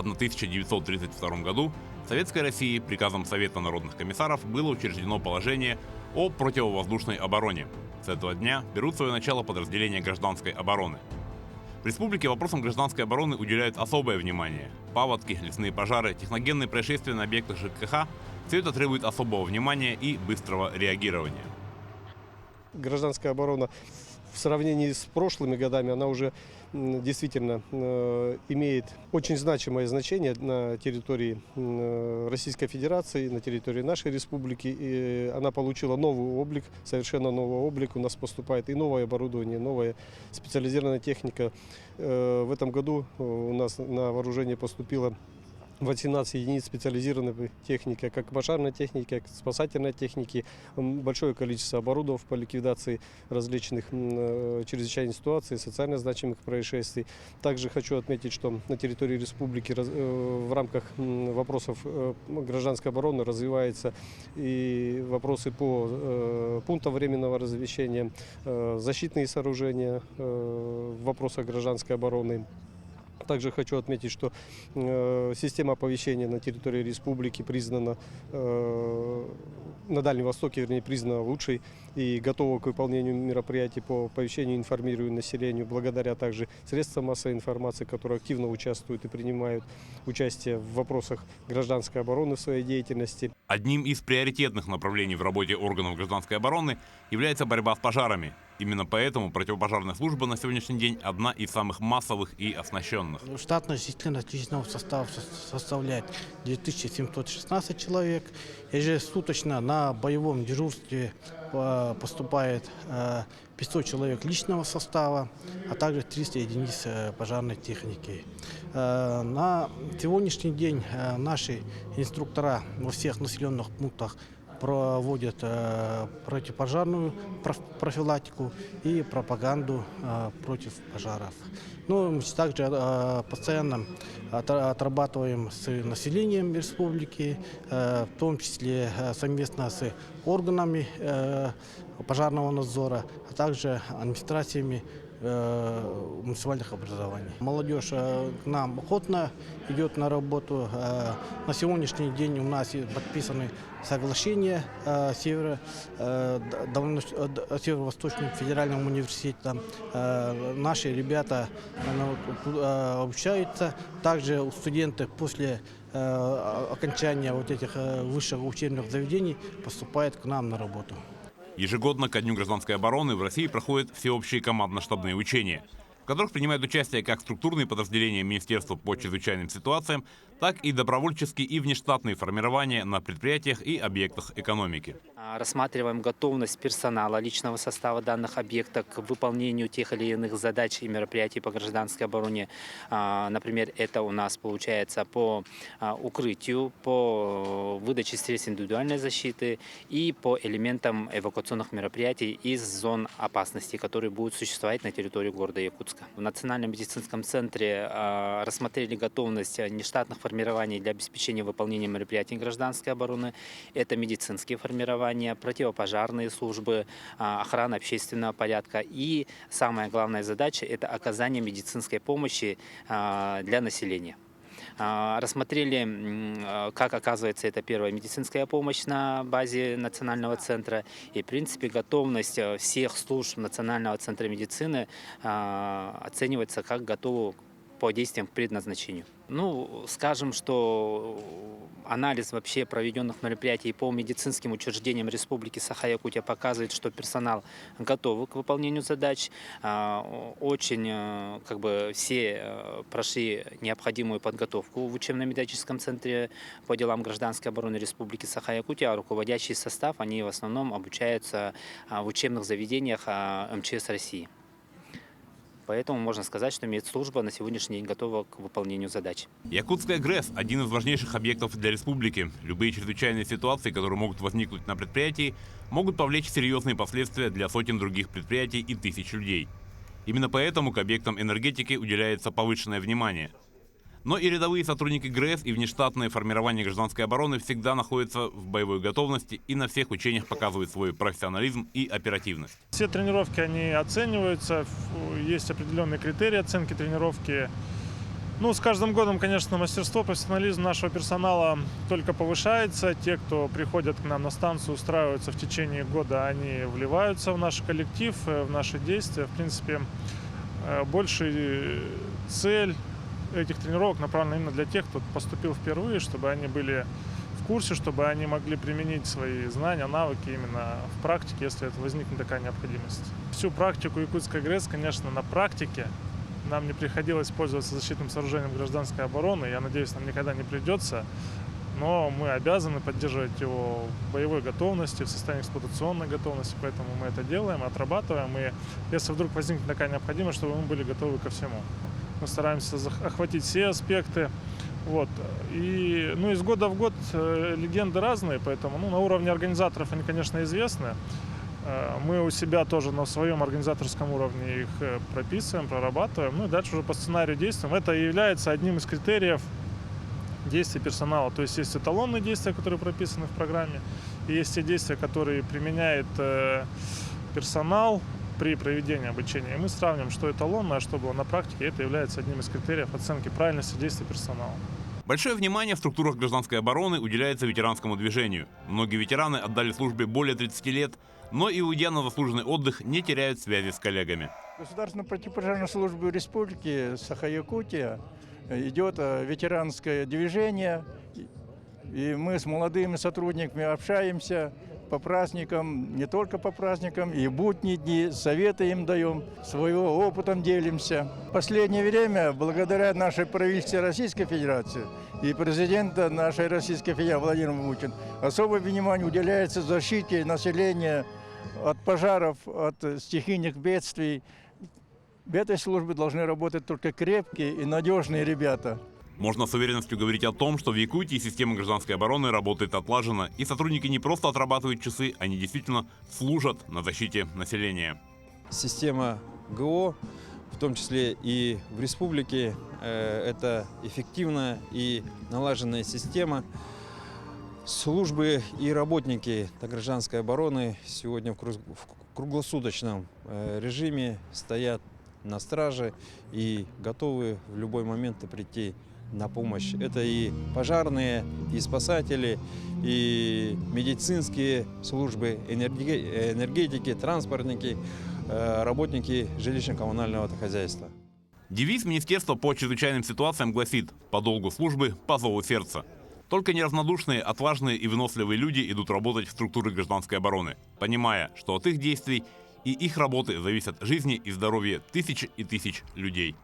В 1932 году в Советской России приказом Совета народных комиссаров было учреждено положение о противовоздушной обороне. С этого дня берут свое начало подразделения гражданской обороны. В республике вопросам гражданской обороны уделяют особое внимание. Паводки, лесные пожары, техногенные происшествия на объектах ЖКХ – все это требует особого внимания и быстрого реагирования. Гражданская оборона в сравнении с прошлыми годами, она уже действительно имеет очень значимое значение на территории Российской Федерации, на территории нашей республики. И она получила новый облик, совершенно новый облик. У нас поступает и новое оборудование, новая специализированная техника. В этом году у нас на вооружение поступило 18 единиц специализированной техники, как пожарной техники, как спасательной техники, большое количество оборудований по ликвидации различных чрезвычайных ситуаций, социально значимых происшествий. Также хочу отметить, что на территории республики в рамках вопросов гражданской обороны развиваются и вопросы по пунктам временного размещения, защитные сооружения в вопросах гражданской обороны. Также хочу отметить, что система оповещения на территории республики признана, на Дальнем Востоке, признана лучшей и готова к выполнению мероприятий по оповещению и информированию населению, благодаря также средствам массовой информации, которые активно участвуют и принимают участие в вопросах гражданской обороны в своей деятельности. Одним из приоритетных направлений в работе органов гражданской обороны является борьба с пожарами. Именно поэтому противопожарная служба на сегодняшний день одна из самых массовых и оснащенных. Штатная численность личного состава составляет 2716 человек. Ежесуточно на боевом дежурстве поступает 500 человек личного состава, а также 300 единиц пожарной техники. На сегодняшний день наши инструктора во всех населенных пунктах проводят противопожарную профилактику и пропаганду против пожаров. Но мы также постоянно отрабатываем с населением республики, в том числе совместно с органами пожарного надзора, а также администрациями муниципальных образований. Молодежь к нам охотно идет на работу. На сегодняшний день у нас подписаны соглашения с Северо-Восточным федеральным университетом. Наши ребята обучаются. Также студенты после окончания вот этих высших учебных заведений поступают к нам на работу. Ежегодно ко Дню гражданской обороны в России проходят всеобщие командно-штабные учения, в которых принимают участие как структурные подразделения Министерства по чрезвычайным ситуациям, так и добровольческие и внештатные формирования на предприятиях и объектах экономики. Рассматриваем готовность персонала личного состава данных объектов к выполнению тех или иных задач и мероприятий по гражданской обороне. Например, это у нас получается по укрытию, по выдаче средств индивидуальной защиты и по элементам эвакуационных мероприятий из зон опасности, которые будут существовать на территории города Якутска. В Национальном медицинском центре рассмотрели готовность нештатных формирований для обеспечения выполнения мероприятий гражданской обороны. Это медицинские формирования, противопожарные службы, охрана общественного порядка. И самая главная задача – это оказание медицинской помощи для населения. Рассмотрели, как оказывается эта первая медицинская помощь на базе Национального центра. И, в принципе, готовность всех служб Национального центра медицины оценивается как готовы по действиям к предназначению. Ну, скажем, что анализ вообще проведенных мероприятий по медицинским учреждениям Республики Саха-Якутия показывает, что персонал готов к выполнению задач. Очень все прошли необходимую подготовку в учебно-методическом центре по делам гражданской обороны Республики Саха-Якутия, а руководящий состав, они в основном обучаются в учебных заведениях МЧС России. Поэтому можно сказать, что медслужба на сегодняшний день готова к выполнению задач. Якутская ГРЭС – один из важнейших объектов для республики. Любые чрезвычайные ситуации, которые могут возникнуть на предприятии, могут повлечь серьезные последствия для сотен других предприятий и тысяч людей. Именно поэтому к объектам энергетики уделяется повышенное внимание. Но и рядовые сотрудники ГРЭС и внештатные формирования гражданской обороны всегда находятся в боевой готовности и на всех учениях показывают свой профессионализм и оперативность. Все тренировки, они оцениваются, есть определенные критерии оценки тренировки. Ну, с каждым годом, конечно, мастерство, профессионализм нашего персонала только повышается. Те, кто приходят к нам на станцию, устраиваются в течение года, они вливаются в наш коллектив, в наши действия. В принципе, большая цель этих тренировок направлена именно для тех, кто поступил впервые, чтобы они были в курсе, чтобы они могли применить свои знания, навыки именно в практике, если это возникнет такая необходимость. Всю практику Якутской ГРЭС, конечно, на практике нам не приходилось пользоваться защитным сооружением гражданской обороны. Я надеюсь, нам никогда не придется. Но мы обязаны поддерживать его в боевой готовности, в состоянии эксплуатационной готовности. Поэтому мы это делаем, отрабатываем. И если вдруг возникнет такая необходимость, чтобы мы были готовы ко всему. Мы стараемся охватить все аспекты. Вот. И из года в год легенды разные, поэтому на уровне организаторов они, конечно, известны. Мы у себя тоже на своем организаторском уровне их прописываем, прорабатываем. И дальше уже по сценарию действуем. Это и является одним из критериев действий персонала. То есть есть эталонные действия, которые прописаны в программе, и есть те действия, которые применяет персонал при проведении обучения. И мы сравниваем, что эталонно, а что было на практике. И это является одним из критериев оценки правильности действий персонала. Большое внимание в структурах гражданской обороны уделяется ветеранскому движению. Многие ветераны отдали службе более 30 лет, но и уйдя на заслуженный отдых, не теряют связи с коллегами. Государственной противопожарной службы Республики Саха-Якутия идет ветеранское движение, и мы с молодыми сотрудниками общаемся по праздникам, не только по праздникам, и будние дни, советы им даем, своего опытом делимся. В последнее время, благодаря нашей правительству Российской Федерации и президента нашей Российской Федерации Владимира Путина, особое внимание уделяется защите населения от пожаров, от стихийных бедствий. В этой службе должны работать только крепкие и надежные ребята. Можно с уверенностью говорить о том, что в Якутии система гражданской обороны работает отлаженно, и сотрудники не просто отрабатывают часы, они действительно служат на защите населения. Система ГО, в том числе и в республике, это эффективная и налаженная система. Службы и работники гражданской обороны сегодня в круглосуточном режиме стоят на страже и готовы в любой момент прийти на помощь. Это и пожарные, и спасатели, и медицинские службы, энергетики, транспортники, работники жилищно-коммунального хозяйства. Девиз Министерства по чрезвычайным ситуациям гласит: «По долгу службы, по зову сердца». Только неравнодушные, отважные и выносливые люди идут работать в структуры гражданской обороны, понимая, что от их действий и их работы зависят жизни и здоровье тысяч и тысяч людей.